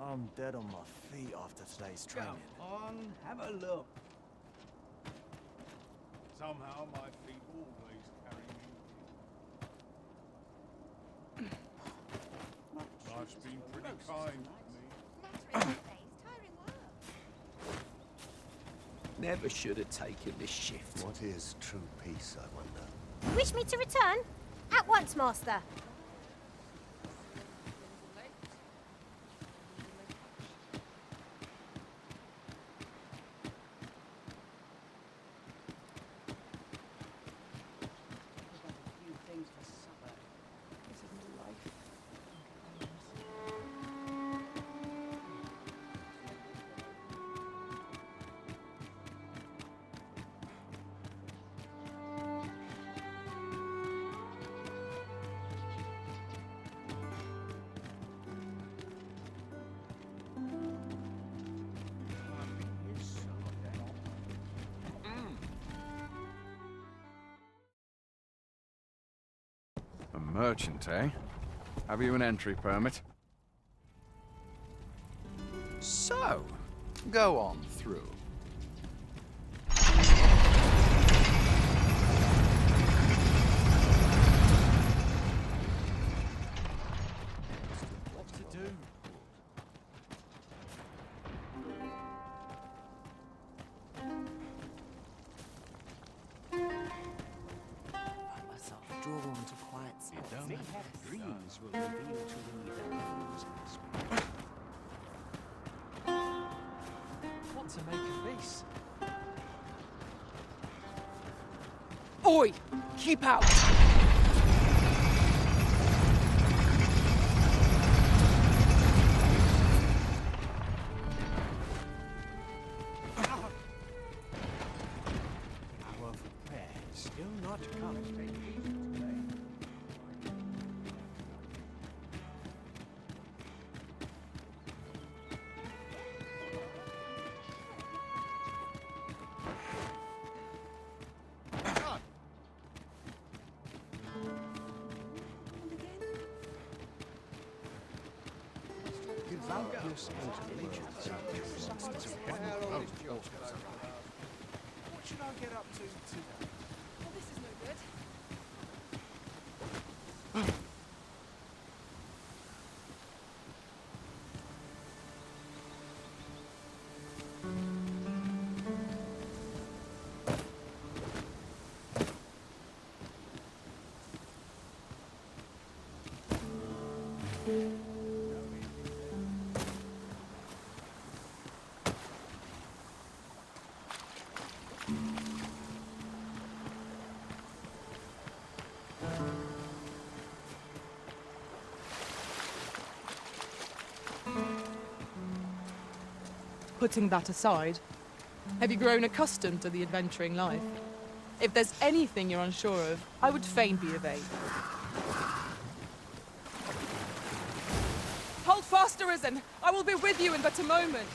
I'm dead on my feet after today's training. Come on, have a look. Somehow my feet always carry me. Life's been pretty kind to me. Never should have taken this shift. What is true peace, I wonder? You wish me to return? At once, master. A merchant, eh? Have you an entry permit? So, go on through. What to do? Drawn to quiet space. Dreams will reveal to thee the devil's What to make of this? Oi! Keep out! Our prayer still not come. Devoutness and diligence are the substance of heaven. What should I get up to today? Well, this is no good. Putting that aside, have you grown accustomed to the adventuring life? If there's anything you're unsure of, I would fain be of aid. Hold fast, Arisen! I will be with you in but a moment.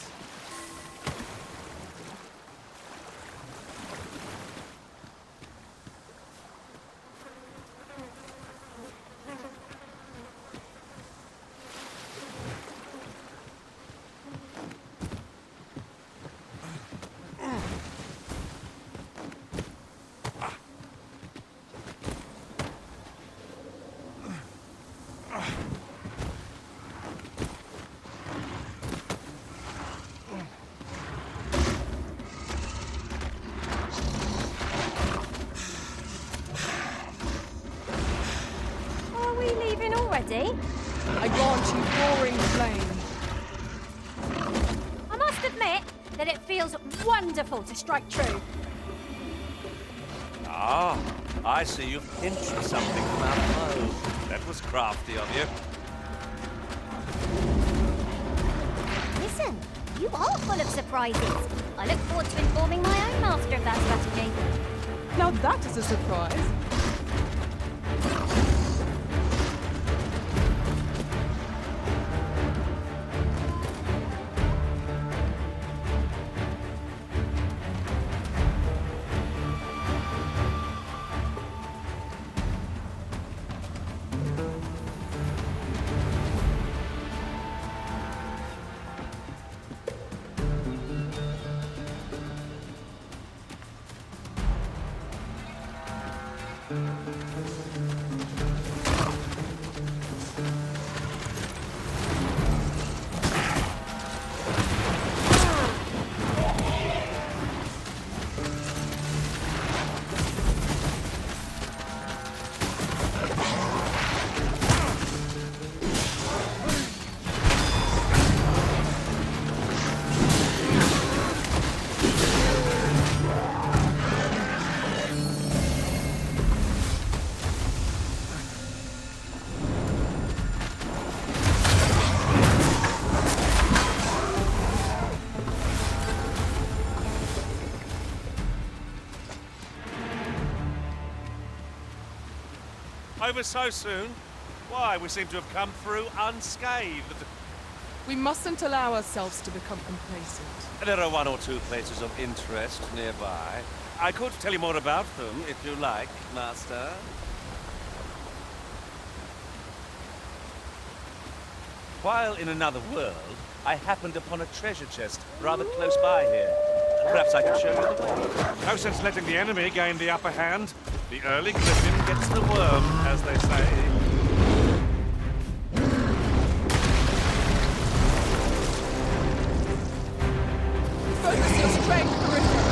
Are we leaving already? I grant you roaring flame. I must admit that it feels wonderful to strike true. Ah, I see you've pinched something from our foe. That was crafty of you. Listen, you are full of surprises. I look forward to informing my own master of that strategy. Now that is a surprise. over so soon? Why, we seem to have come through unscathed. We mustn't allow ourselves to become complacent. There are one or two places of interest nearby. I could tell you more about them, if you like, Master. While in another world, I happened upon a treasure chest rather close by here. Perhaps I could show you the way. No sense letting the enemy gain the upper hand. The early griffin gets the worm, as they say. Focus your strength, Griffin!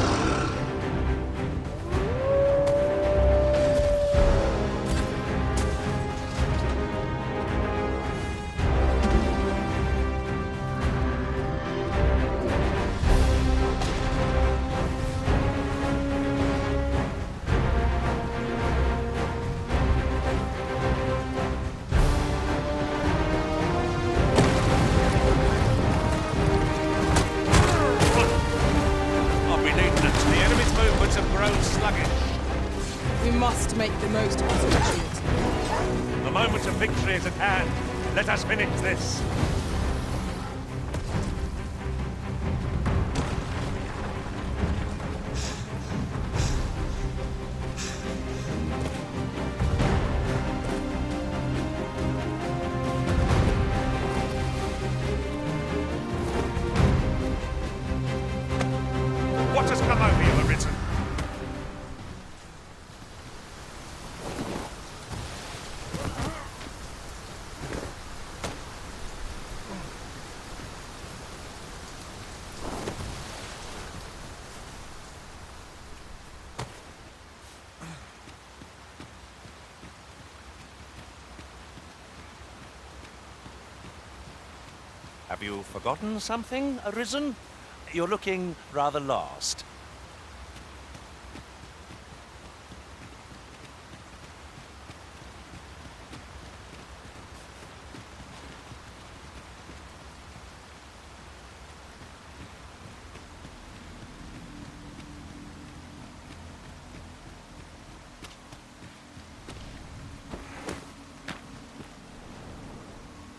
We must make the most of this opportunity. The moment of victory is at hand. Let us finish this. What has come over you, Arisen? Have you forgotten something, Arisen? You're looking rather lost.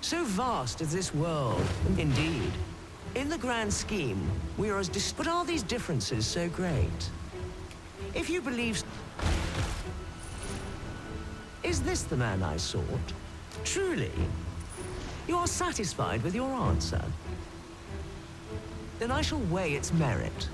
So vast is this world, indeed. In the grand scheme, we are as but are these differences so great? If you believe... Is this the man I sought? Truly? You are satisfied with your answer? Then I shall weigh its merit.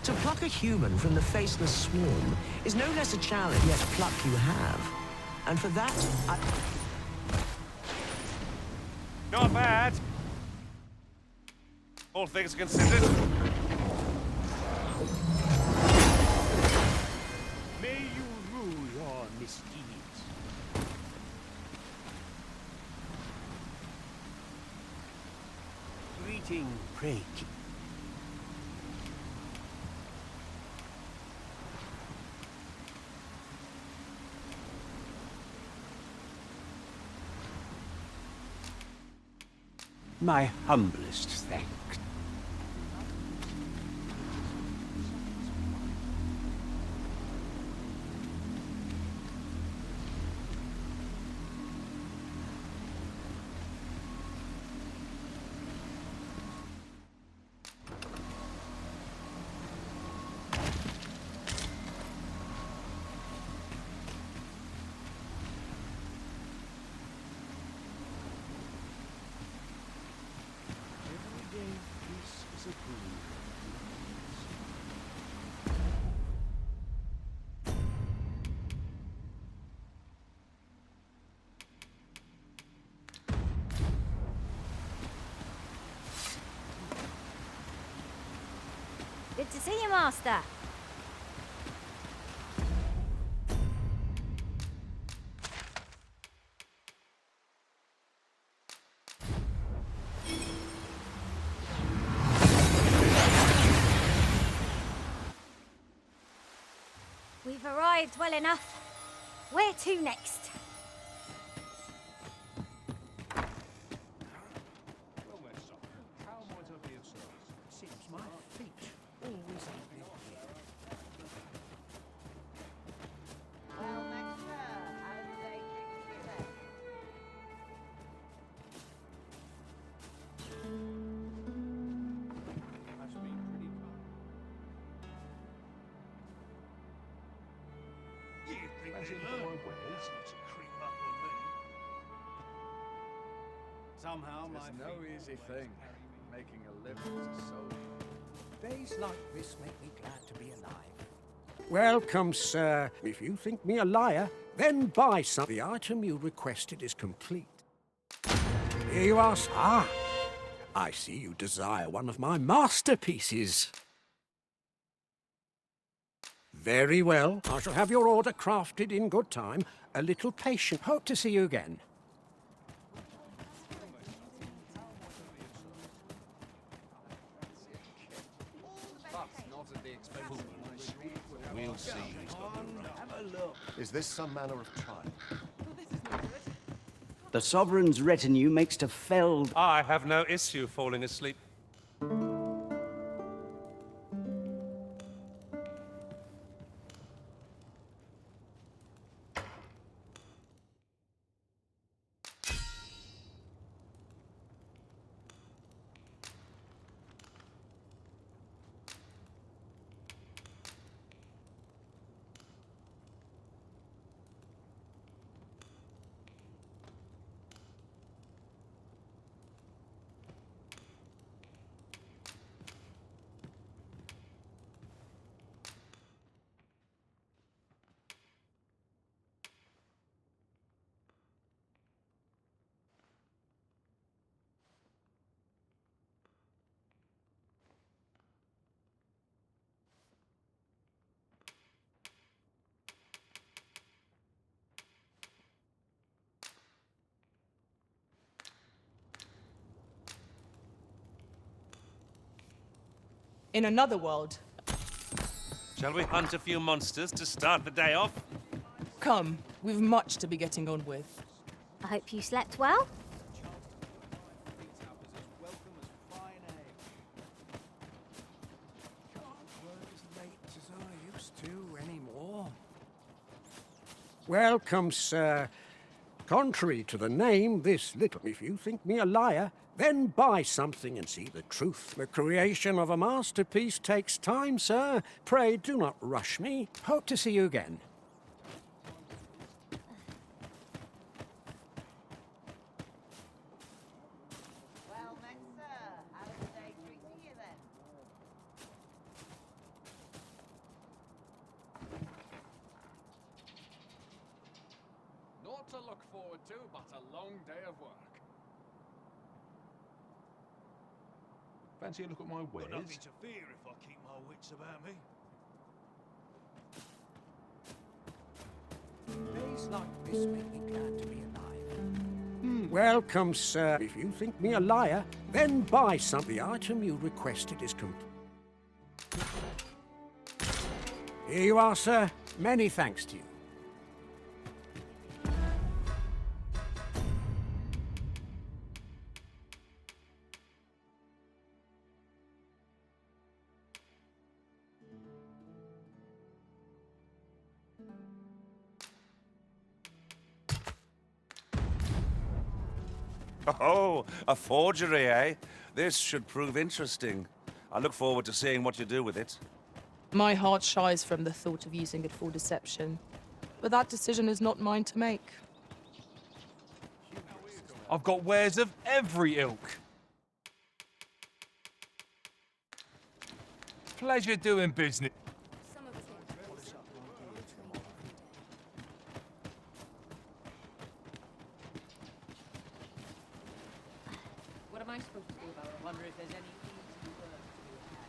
To pluck a human from the faceless swarm is no less a challenge, yet pluck you have. And for that, Not bad. All things considered. May you rue your misdeeds. Greeting, pray. My humblest thanks. Good to see you, Master. We've arrived well enough. Where to next? creep up on me. Somehow my It's no feet easy always thing, carry me. making a living as a soldier. Days like this make me glad to be alive. Welcome, sir. If you think me a liar, then buy some. The item you requested is complete. Here you are. Ah, I see you desire one of my masterpieces. Very well. I shall have your order crafted in good time. A little patience. Hope to see you again. Not at the expense of my street. We'll see who's got the right. Have a look. Is this some manner of trial? The Sovereign's retinue makes to felled. I have no issue falling asleep. In another world, Shall we hunt a few monsters to start the day off? come, we've much to be getting on with. I hope you slept well. Welcome, sir. Contrary to the name, this little... If you think me a liar, then buy something and see the truth. The creation of a masterpiece takes time, sir. Pray do not rush me. Hope to see you again. Well met, sir. How's the day treating you then? Not to look forward to, but a long day of work. Fancy a look at my wares? Got nothing to fear if I keep my wits about me. Days like this make me glad to be alive. Welcome, sir. If you think me a liar, then buy some. The item you requested is complete. Here you are, sir. Many thanks to you. Oh, a forgery, eh? This should prove interesting. I look forward to seeing what you do with it. My heart shies from the thought of using it for deception. But that decision is not mine to make. I've got wares of every ilk. Pleasure doing business. What am I supposed to do about it? I wonder if there's any easy work to be had.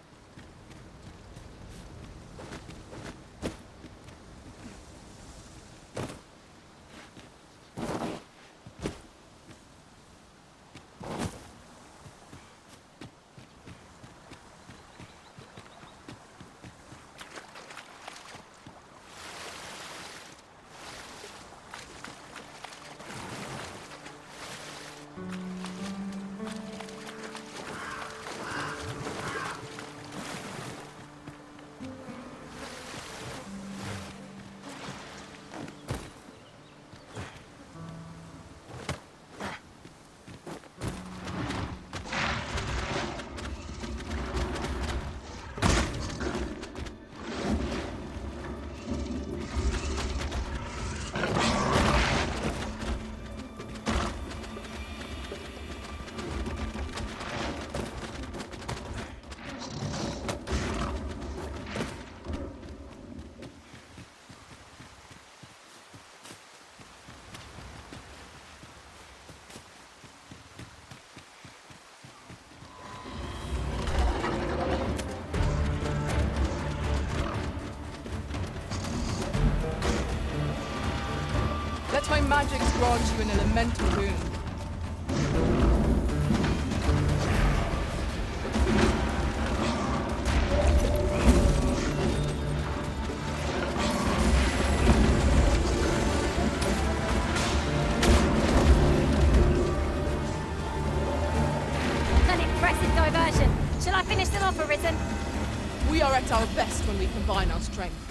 Let my magics grant you an elemental boon. An impressive diversion. Shall I finish them off, Arisen? We are at our best when we combine our strength.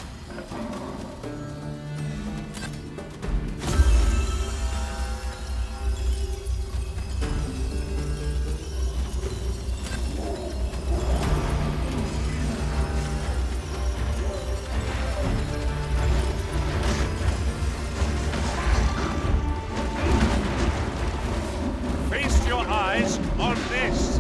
Feast your eyes on this.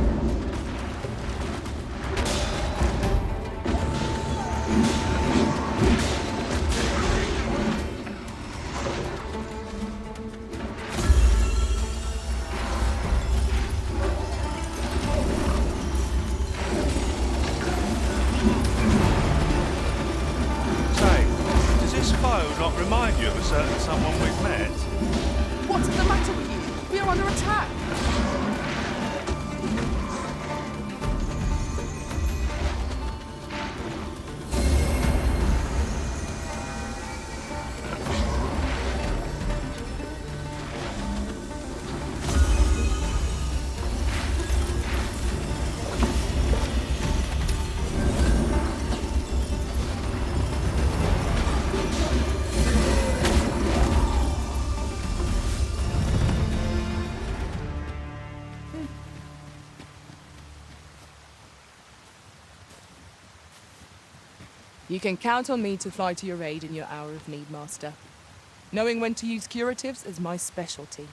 Say, does this foe not remind you of a certain someone we've met? What's the matter with you? We are under attack. You can count on me to fly to your aid in your hour of need, Master. Knowing when to use curatives is my specialty.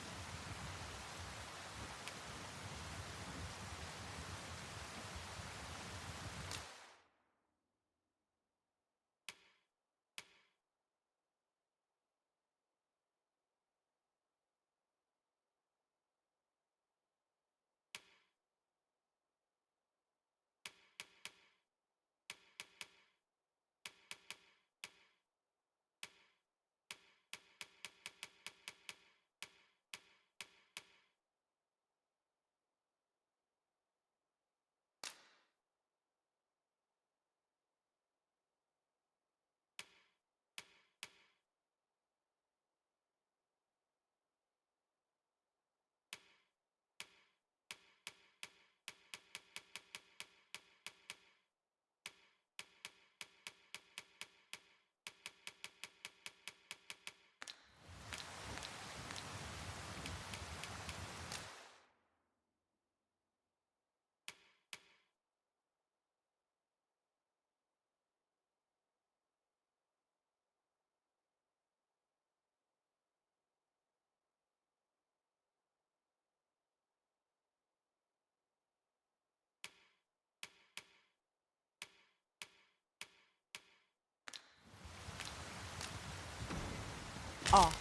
Ah,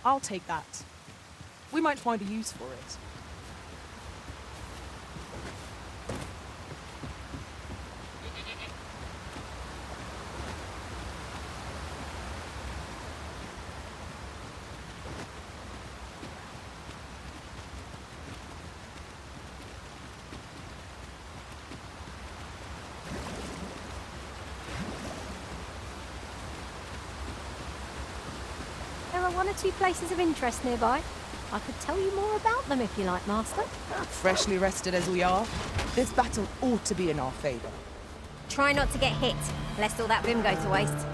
I'll take that. We might find a use for it. There are one or two places of interest nearby. I could tell you more about them if you like, Master. Freshly rested as we are, this battle ought to be in our favor. Try not to get hit, lest all that vim go to waste.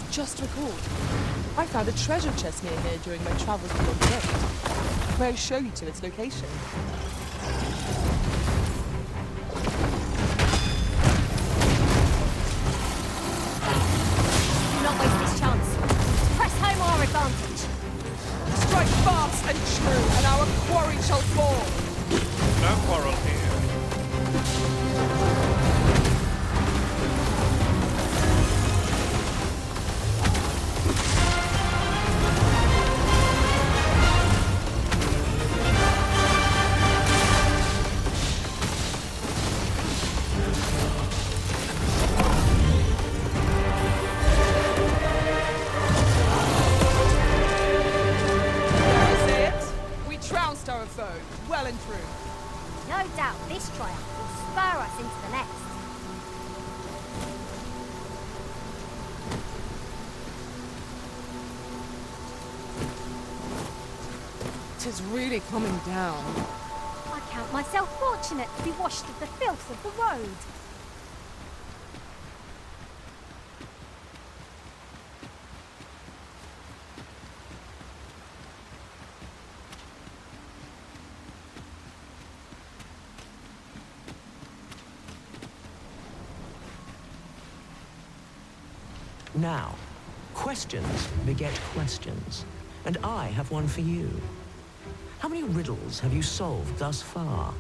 I've just recalled. I found a treasure chest near here during my travels beyond the rift. May I show you to its location? Do not waste this chance. Press home our advantage. Strike fast and true, and our quarry shall fall. No quarrel here. Our foe, well and true. No doubt this triumph will spur us into the next. Tis really coming down. I count myself fortunate to be washed of the filth of the road. Now, questions beget questions, and I have one for you. How many riddles have you solved thus far?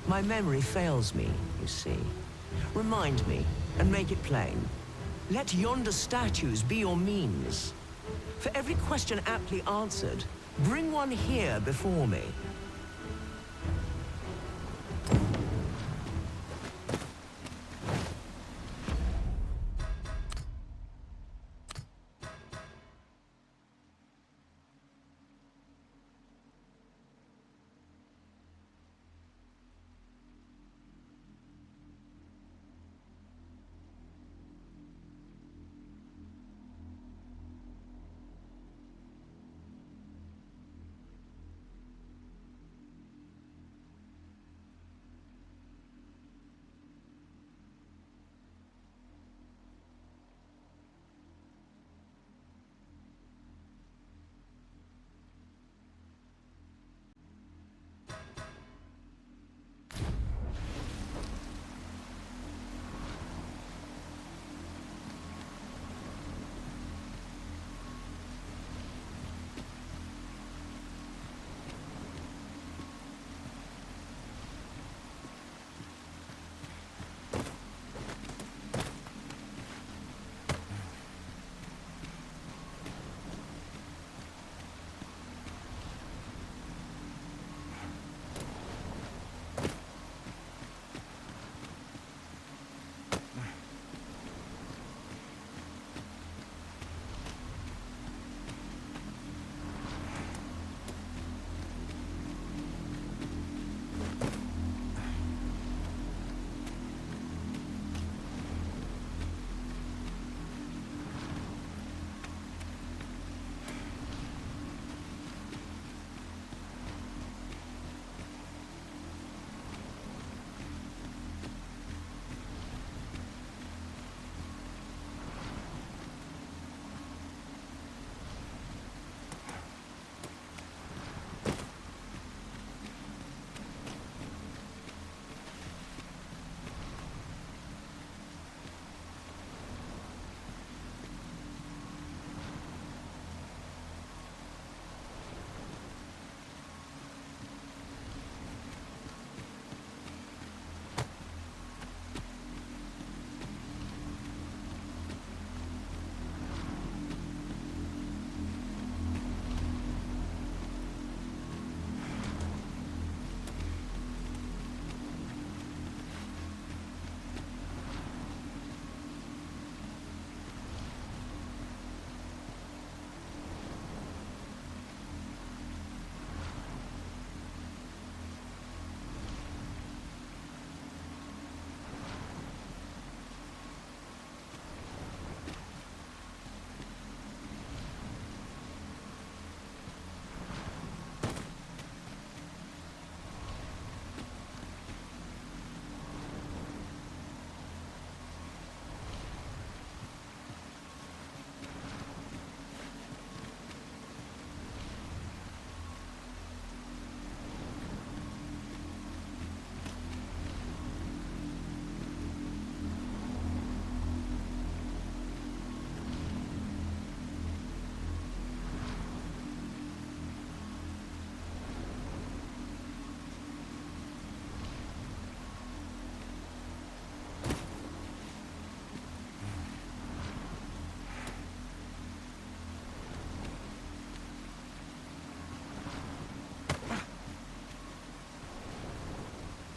My memory fails me, you see. Remind me, and make it plain. Let yonder statues be your means. For every question aptly answered, bring one here before me.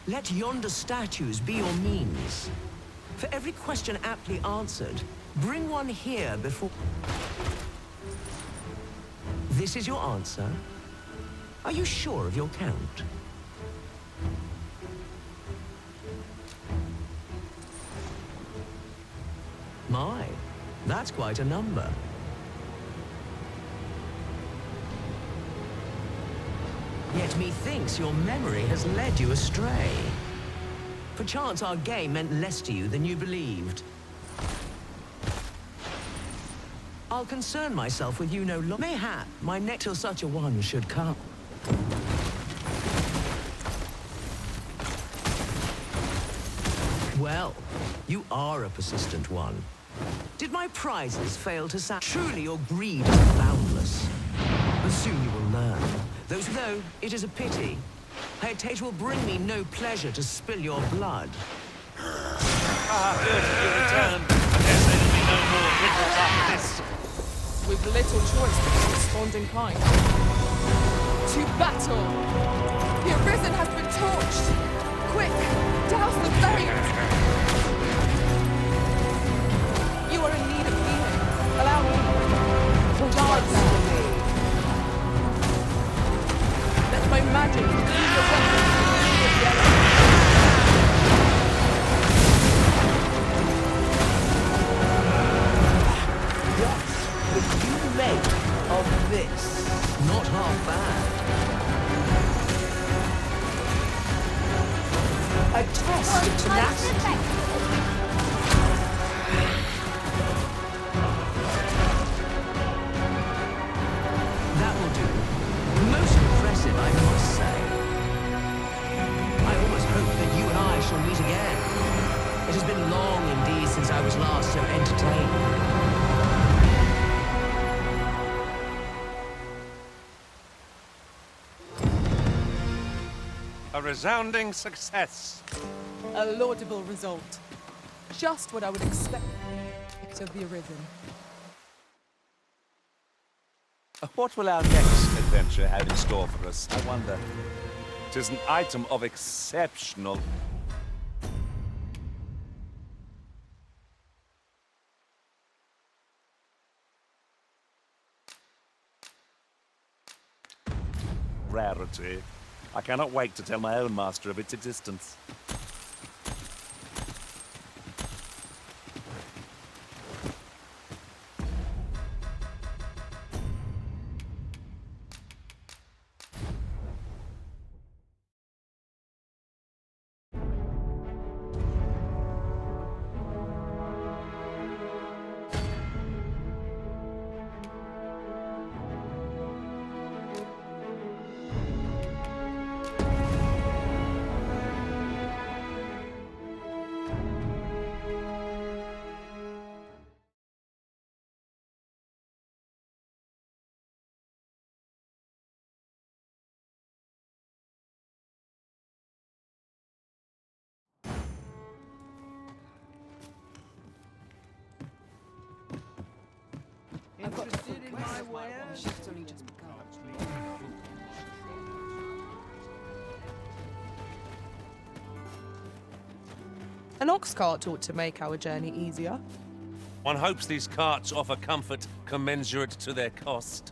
Let yonder statues be your means. For every question aptly answered, bring one here before... This is your answer? Are you sure of your count? My, that's quite a number. Yet methinks your memory has led you astray. Perchance our game meant less to you than you believed. I'll concern myself with you no longer. Mayhap my neck till such a one should come. Well, you are a persistent one. Did my prizes fail to satisfy? Truly your greed is boundless. But soon you will learn. Though it is a pity. It will bring me no pleasure to spill your blood. Ah, good, you returned. I dare say there'll be no more riddles after this. With little choice but to respond in kind. To battle! The Arisen has been torched! Quick, douse the flames! You are in need of healing. Allow me. Die now. Let my magic do the work. What would you make of this? Not half bad. A test of tenacity. That will do. Most impressive, I must say. I almost hope that you and I shall meet again. It has been long indeed since I was last so entertained. A resounding success. A laudable result. Just what I would expect of the Arisen. What will our next adventure have in store for us, I wonder? 'Tis an item of exceptional... rarity. I cannot wait to tell my own master of its existence. Interested in my wares? It's only just begun. An ox cart ought to make our journey easier. One hopes these carts offer comfort commensurate to their cost.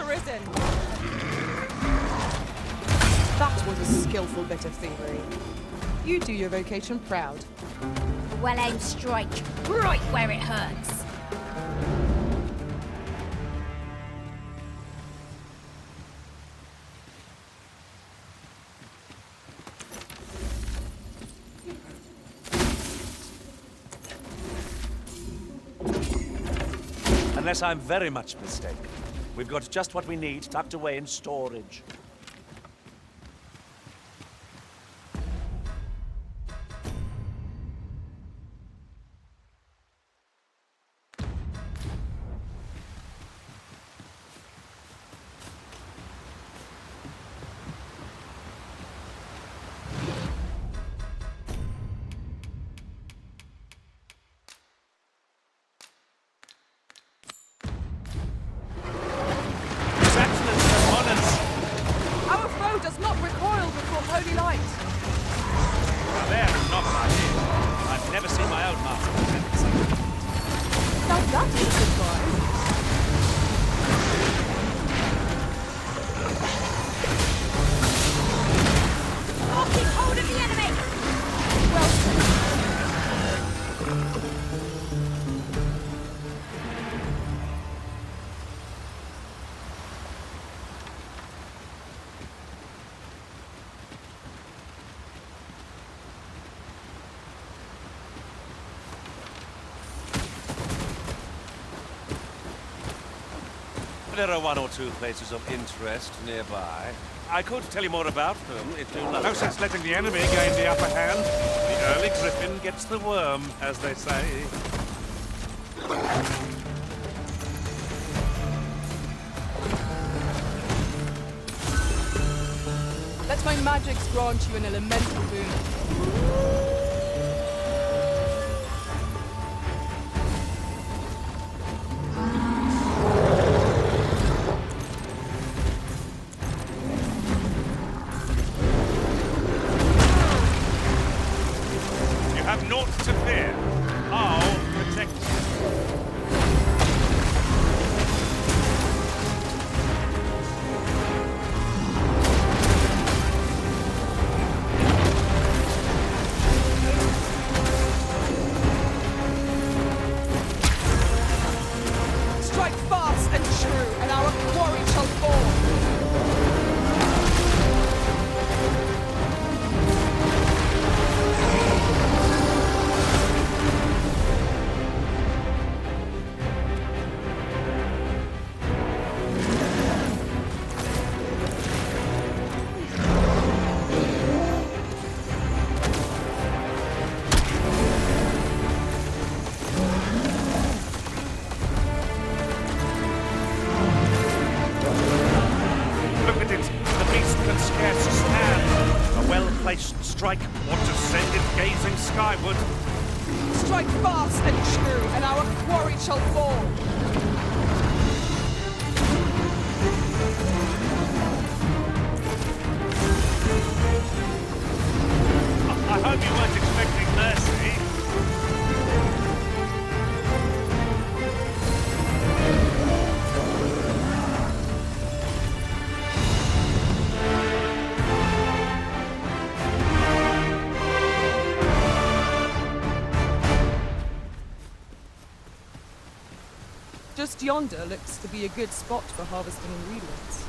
arisen! That was a skillful bit of thievery. You do your vocation proud. A well-aimed strike, right where it hurts. Unless I'm very much mistaken, we've got just what we need tucked away in storage. Our foe does not recoil before holy light. Now there is not what I hear. I've never seen my own master attempt something. Now that is a surprise. Oh, keep hold of the enemy! Well said. There are one or two places of interest nearby. I could tell you more about them if you like. No sense letting the enemy gain the upper hand. The early griffin gets the worm, as they say. Let my magics grant you an elemental boon. You have naught to fear. I'll protect you. Strike fast and true, and our quarry shall fall. Look at it. The beast can scarce stand. A well-placed strike ought to send it gazing skyward. Strike fast and true, and our quarry shall fall. I hope you weren't expecting mercy. Just yonder looks to be a good spot for harvesting ingredients.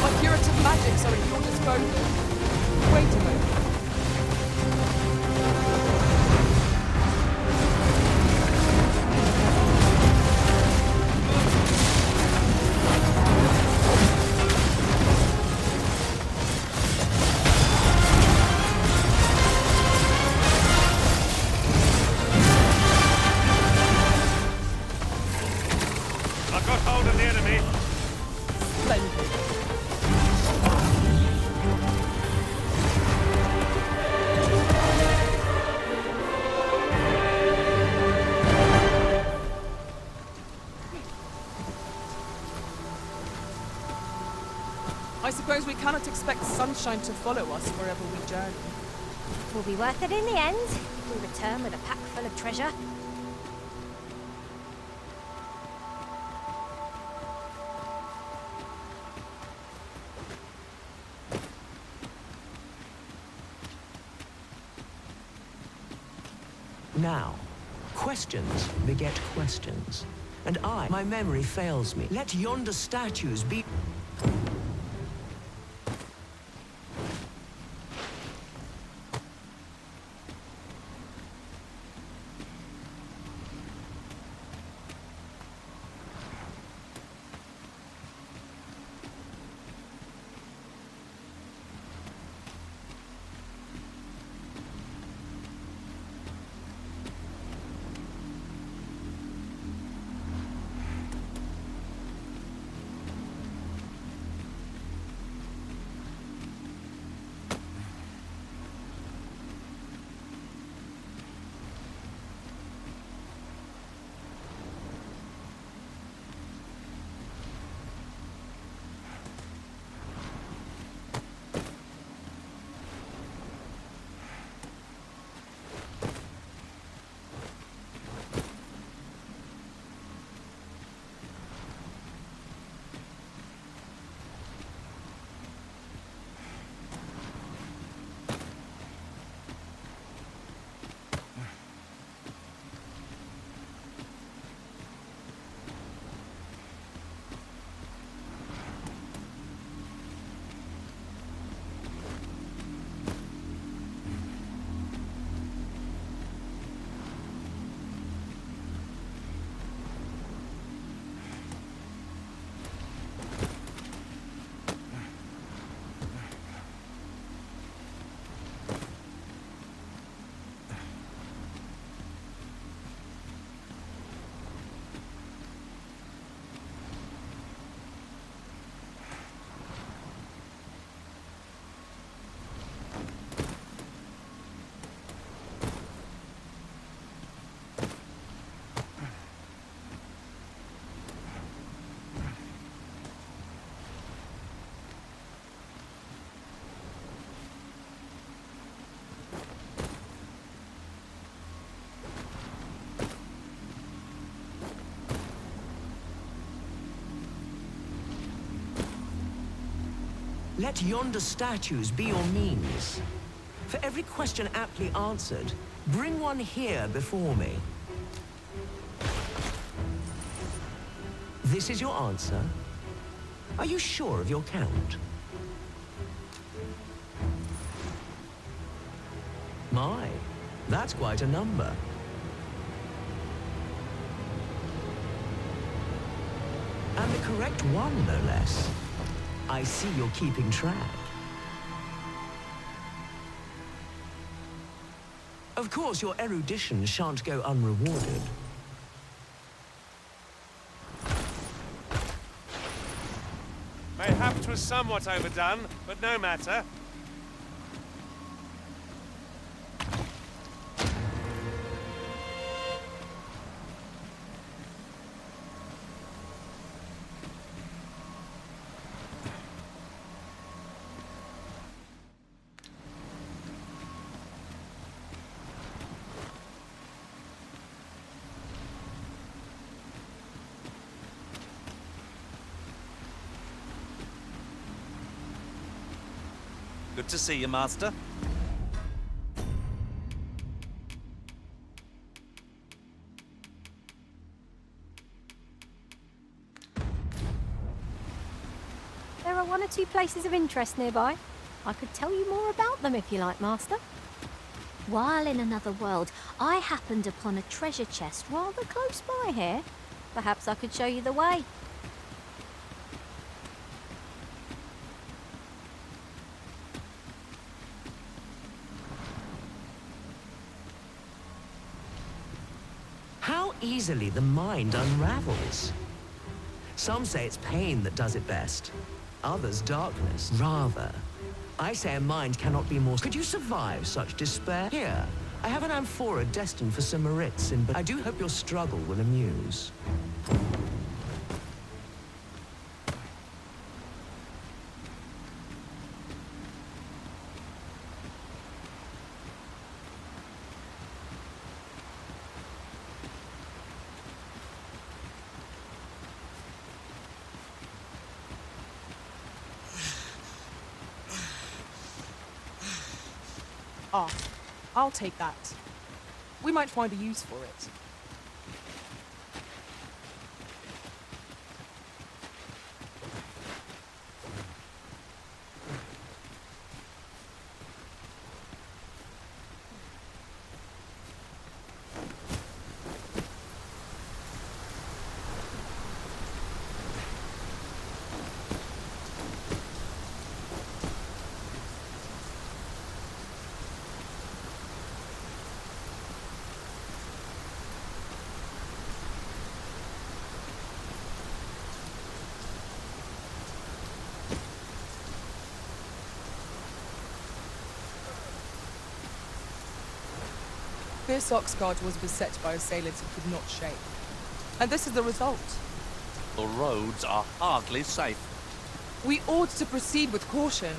My curative magics are at your disposal. Wait a moment. I've got hold of the enemy. Splendid. I suppose we cannot expect sunshine to follow us wherever we journey. Will be worth it in the end. We return with a pack full of treasure. Now, questions beget questions. And my memory fails me. Let yonder statues be... Let yonder statues be your means. For every question aptly answered, bring one here before me. This is your answer? Are you sure of your count? My, that's quite a number. And the correct one, no less. I see you're keeping track. Of course, your erudition shan't go unrewarded. Mayhap 'twas somewhat overdone, but no matter. Good to see you, Master. There are one or two places of interest nearby. I could tell you more about them if you like, Master. While in another world, I happened upon a treasure chest rather close by here. Perhaps I could show you the way. How easily the mind unravels. Some say it's pain that does it best. Others darkness. Rather, I say a mind cannot be more... Could you survive such despair? Here, I have an amphora destined for some Maritz, but I do hope your struggle will amuse. Ah, I'll take that. We might find a use for it. Fierce Oxguard was beset by assailants it could not shake. And this is the result. The roads are hardly safe. We ought to proceed with caution.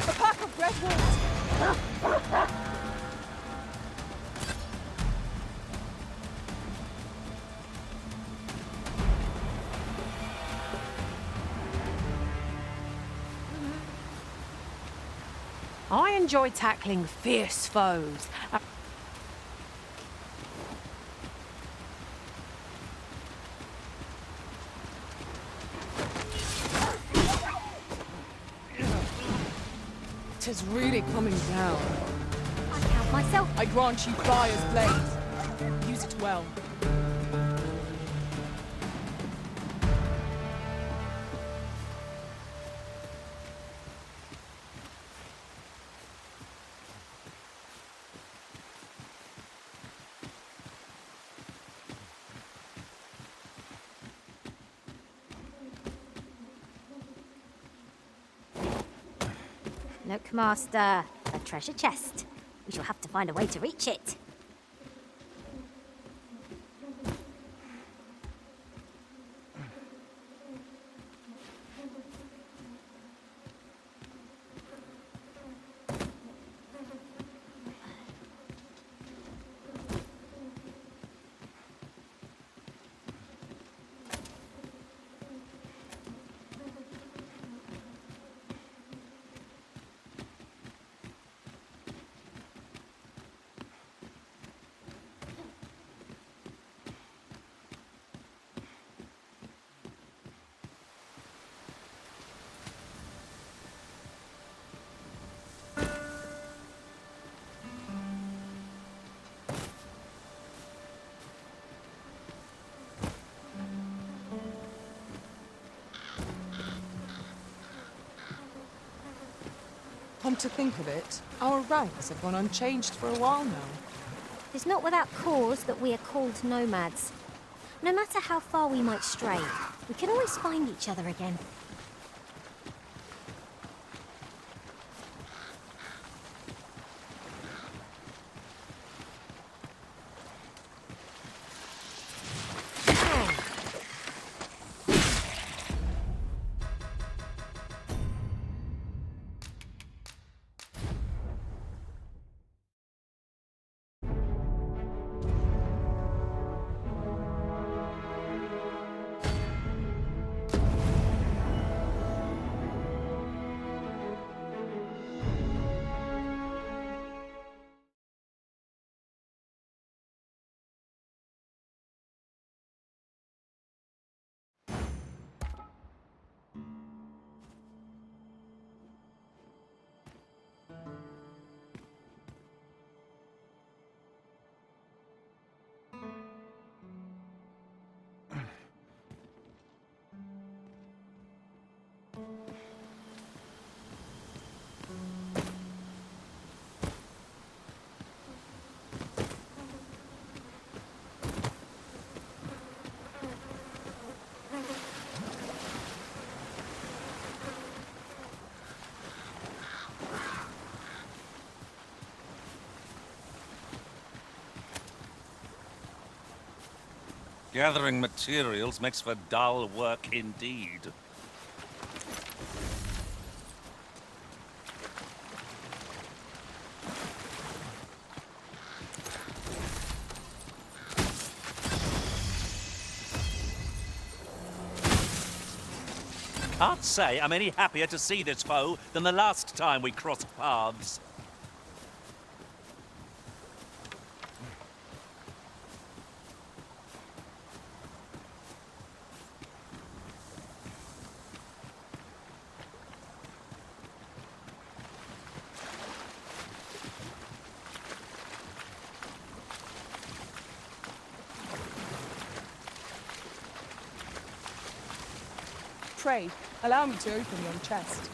A pack of red wolves! I enjoy tackling fierce foes. Tis really coming down. I count myself. I grant you Fire's blade. Use it well. Look, Master. A treasure chest. We shall have to find a way to reach it. Come to think of it, our ranks have gone unchanged for a while now. It's not without cause that we are called nomads. No matter how far we might stray, we can always find each other again. Gathering materials makes for dull work indeed. Can't say I'm any happier to see this foe than the last time we crossed paths. Pray, allow me to open your chest.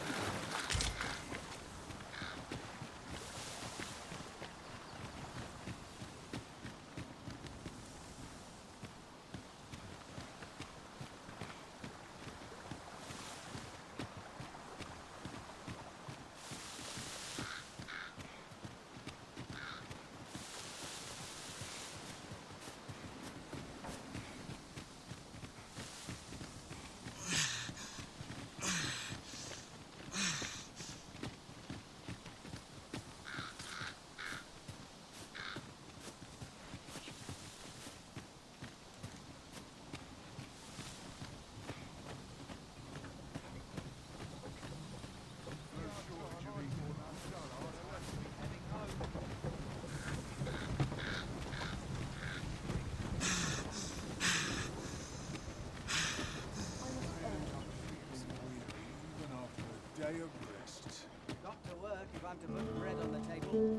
Day of rest. Got to work if I'm to put bread on the table.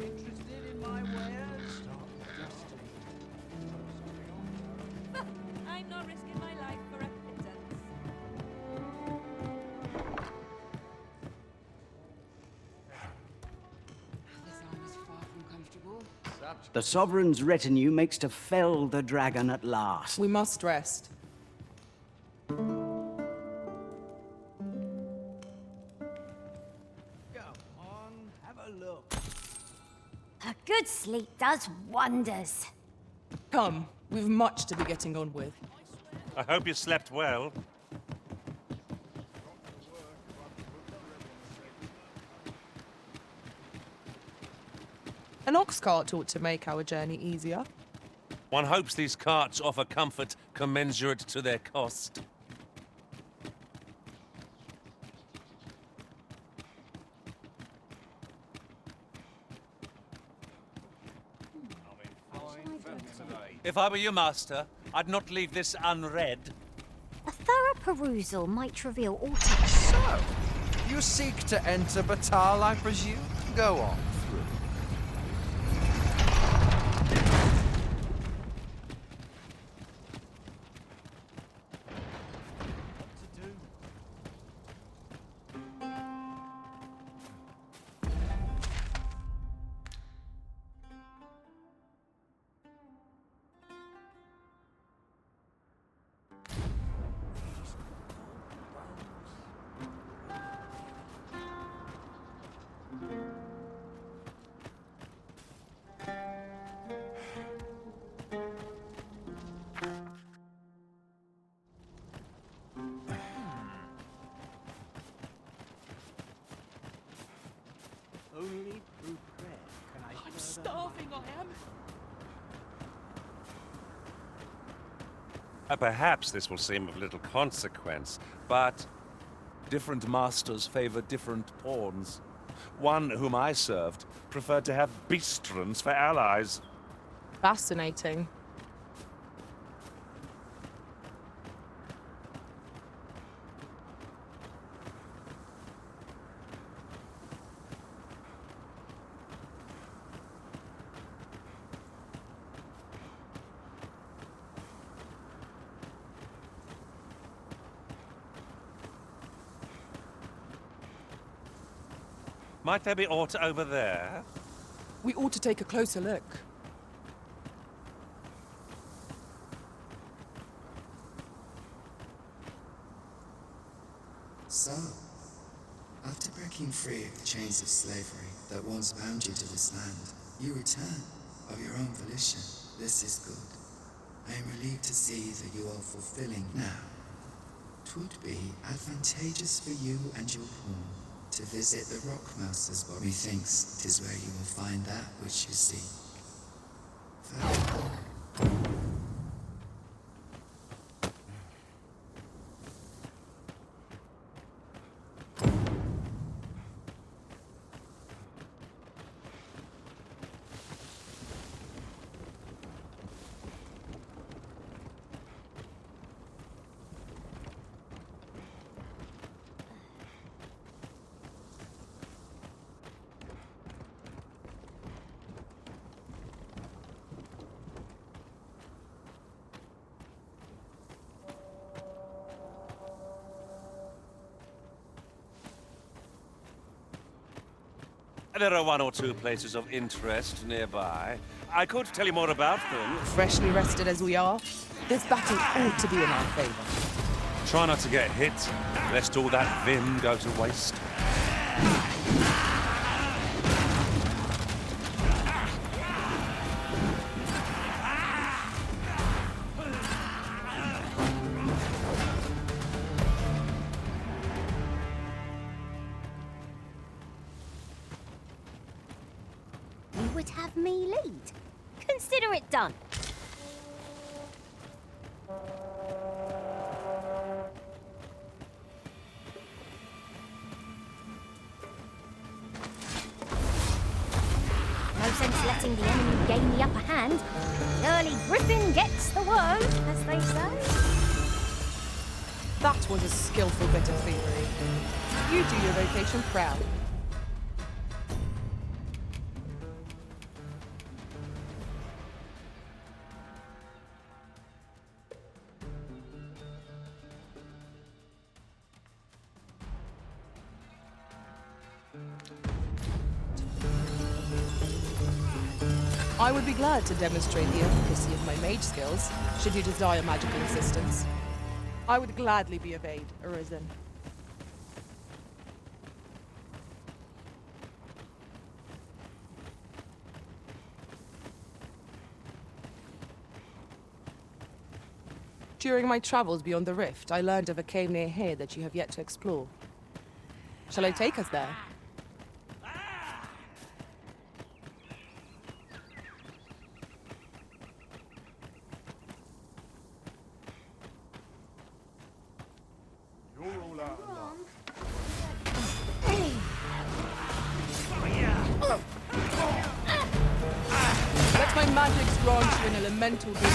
Interested in my wares? I'm not risking my life for a pittance. This armor's far from comfortable. The Sovereign's retinue makes to fell the dragon at last. We must rest. A good sleep does wonders. Come, we've much to be getting on with. I hope you slept well. An ox cart ought to make our journey easier. One hopes these carts offer comfort commensurate to their cost. If I were your master, I'd not leave this unread. A thorough perusal might reveal all to... So, you seek to enter Batal, I presume? Go on through. Only through prayer can I... I'm starving, I am. Perhaps this will seem of little consequence, but different masters favor different pawns. One whom I served preferred to have beastrons for allies. Fascinating. Might there be aught over there? We ought to take a closer look. So, after breaking free of the chains of slavery that once bound you to this land, you return of your own volition. This is good. I am relieved to see that you are fulfilling now. 'Twould be advantageous for you and your pawn to visit the Rockmaster's body. Methinks 'tis where you will find that which you seek. Farewell. There are one or two places of interest nearby. I could tell you more about them. Freshly rested as we are, this battle ought to be in our favor. Try not to get hit, lest all that vim go to waste. You would have me lead. Consider it done. No sense letting the enemy gain the upper hand. The early griffin gets the worm, as they say. That was a skillful bit of thievery. You do your vocation proud. I would be glad to demonstrate the efficacy of my mage skills, should you desire magical assistance. I would gladly be of aid, Arisen. During my travels beyond the rift, I learned of a cave near here that you have yet to explore. Shall I take us there? Let my magics grant you an elemental being.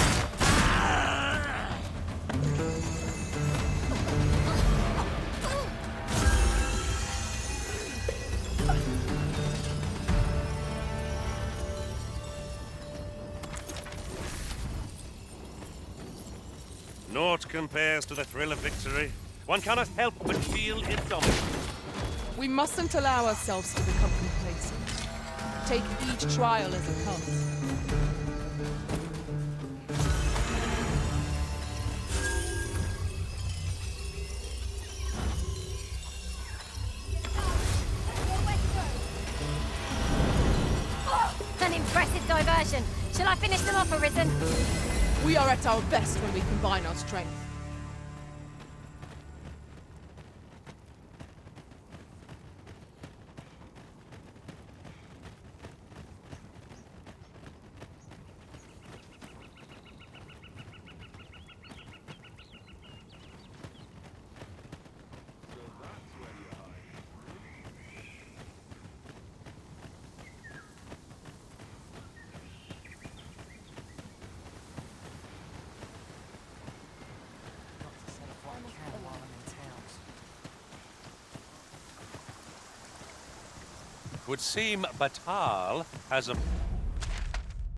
Naught compares to the thrill of victory. One cannot help but feel it dominant. We mustn't allow ourselves to become complacent. Take each trial as it comes. An impressive diversion. Shall I finish them off, Arisen? We are at our best when we combine our strength. Would seem Batal has a